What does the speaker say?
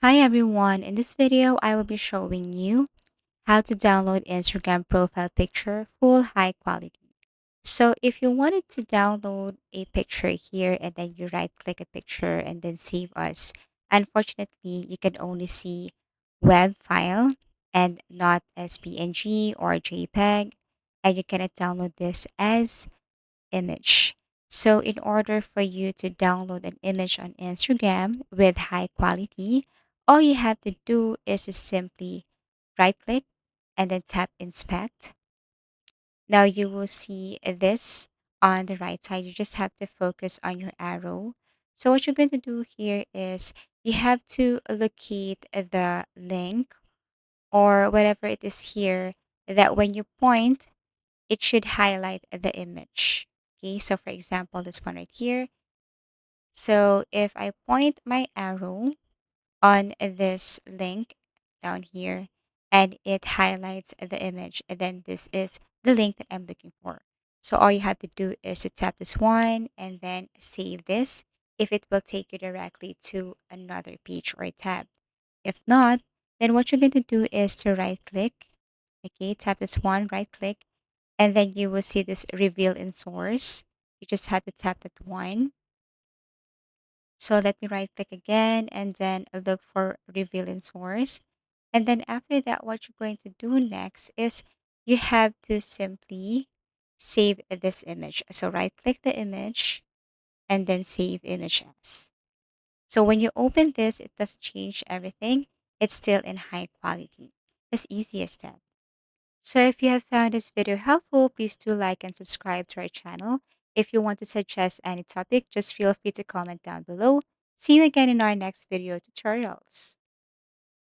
Hi everyone, in this video I will be showing you how to download Instagram profile picture full high quality. So if you wanted to download a picture here and then you right click a picture and then save as, unfortunately you can only see web file and not as PNG or JPEG, and you cannot download this as image. So, in order for you to download an image on Instagram with high quality, all you have to do is to simply right click and then tap inspect. Now you will see this on the right side. You just have to focus on your arrow. So, what you're going to do here is you have to locate the link or whatever it is here that when you point, it should highlight the image. Okay, so for example, this one right here. So if I point my arrow on this link down here and it highlights the image, and then this is the link that I'm looking for. So all you have to do is to tap this one and then save this if it will take you directly to another page or tab. If not, then what you're going to do is to right click. Okay, tap this one, right click, and then you will see this reveal in source. You just have to tap that one. So let me right click again and then look for reveal in source. And then after that, what you're going to do next is you have to simply save this image. So right click the image and then save image as. So when you open this, it doesn't change everything. It's still in high quality. As easy as that. So if you have found this video helpful, please do like and subscribe to our channel. If you want to suggest any topic, just feel free to comment down below. See you again in our next video tutorials.